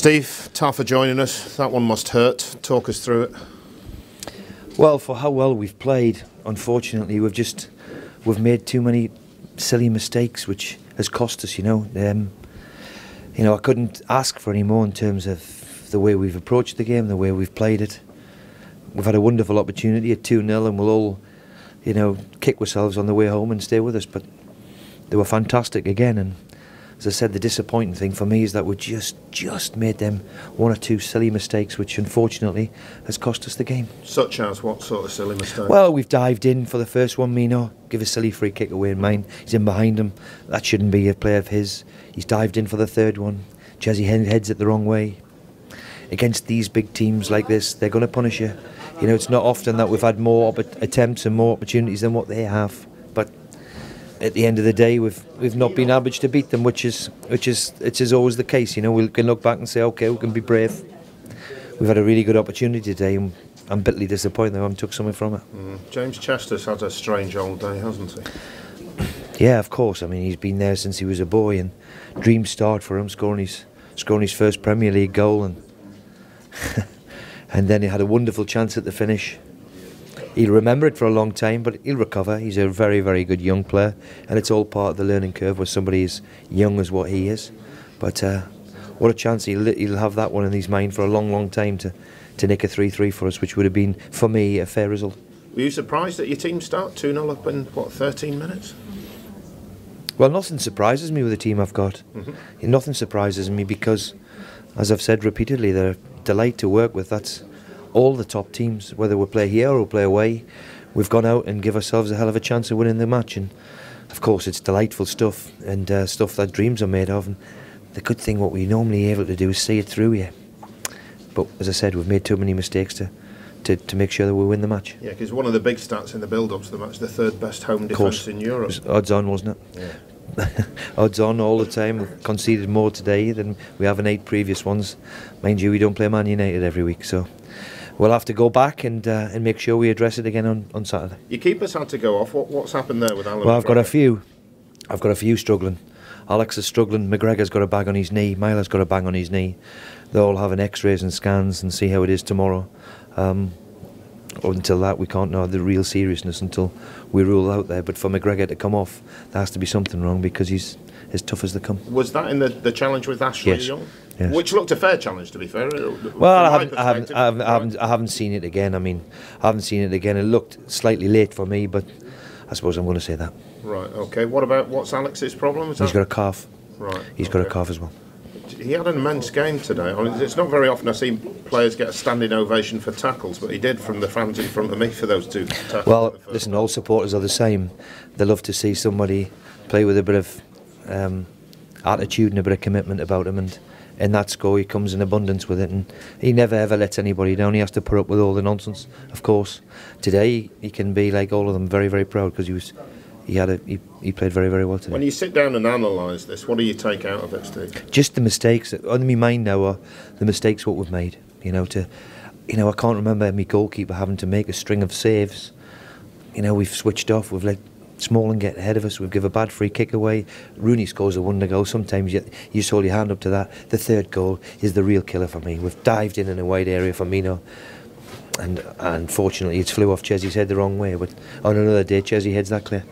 Steve, tough for joining us. That one must hurt. Talk us through it. Well, for how well we've played, unfortunately, we've made too many silly mistakes, which has cost us. I couldn't ask for any more in terms of the way we've approached the game, the way we've played it. We've had a wonderful opportunity at 2-0, and we'll all, kick ourselves on the way home and stay with us. But they were fantastic again, and as I said, the disappointing thing for me is that we just made them one or two silly mistakes, which unfortunately has cost us the game. Such as what sort of silly mistake? Well, we've dived in for the first one, Mino, give a silly free kick away in mine. He's in behind him. That shouldn't be a play of his. He's dived in for the third one. Jesse heads it the wrong way. Against these big teams like this, they're going to punish you. It's not often that we've had more attempts and more opportunities than what they have. But at the end of the day, we've not been able to beat them, which is always the case. We can look back and say, okay, we can be brave. We've had a really good opportunity today, and I'm bitterly disappointed that we haven't took something from it. James Chester's had a strange old day, hasn't he? Yeah, of course. I mean, he's been there since he was a boy, and dreams start for him, scoring his first Premier League goal, and and then he had a wonderful chance at the finish. He'll remember it for a long time, but he'll recover. He's a very, very good young player, and it's all part of the learning curve where somebody is young as what he is. But what a chance he'll have that one in his mind for a long, long time to nick a 3-3 for us, which would have been, for me, a fair result. Were you surprised that your team start 2-0 up in, 13 minutes? Well, nothing surprises me with the team I've got. Nothing surprises me because, as I've said repeatedly, they're a delight to work with. That's all the top teams, whether we play here or play away, we've gone out and give ourselves a hell of a chance of winning the match. And of course it's delightful stuff, and stuff that dreams are made of, and the good thing what we're normally able to do is see it through here. But as I said, we've made too many mistakes to make sure that we win the match. Yeah, because one of the big stats in the build-up to the match, the third best home defence in Europe. It was odds on, wasn't it? Yeah. Odds on all the time. We've conceded more today than we have in 8 previous ones. Mind you, we don't play Man United every week, so we'll have to go back and make sure we address it again on Saturday. Your keepers had to go off. What's happened there with Alan? Well, I've got a few struggling. Alex is struggling. McGregor's got a bag on his knee. Myler's got a bang on his knee. They're all having X-rays and scans and see how it is tomorrow. Until that, we can't know the real seriousness until we rule out there. But for McGregor to come off, there has to be something wrong because he's as tough as they come. Was that in the challenge with Ashley Young? Yes. Which looked a fair challenge, to be fair. Well, I haven't seen it again. I mean, I haven't seen it again. It looked slightly late for me, but I suppose I'm going to say that. Right. Okay. What's Alex's problem? He's got a calf. Right. He's got a calf as well. He had an immense game today. I mean, it's not very often I see players get a standing ovation for tackles, but he did from the fans in front of me for those 2 tackles. Well, listen, all supporters are the same. They love to see somebody play with a bit of attitude and a bit of commitment about him, and in that score he comes in abundance with it, and he never ever lets anybody down. He has to put up with all the nonsense, of course. Today he can be, like all of them, very, very proud because he played very, very well today. When you sit down and analyse this, what do you take out of it, Steve? Just the mistakes. On my mind now are the mistakes what we've made. I can't remember my goalkeeper having to make a string of saves. We've switched off. We've let Smalling get ahead of us. We've given a bad free kick away. Rooney scores a wonder goal. Sometimes you just hold your hand up to that. The third goal is the real killer for me. We've dived in a wide area for Mino, and unfortunately it's flew off Chessy's head the wrong way. But on another day, Chessy heads that clear.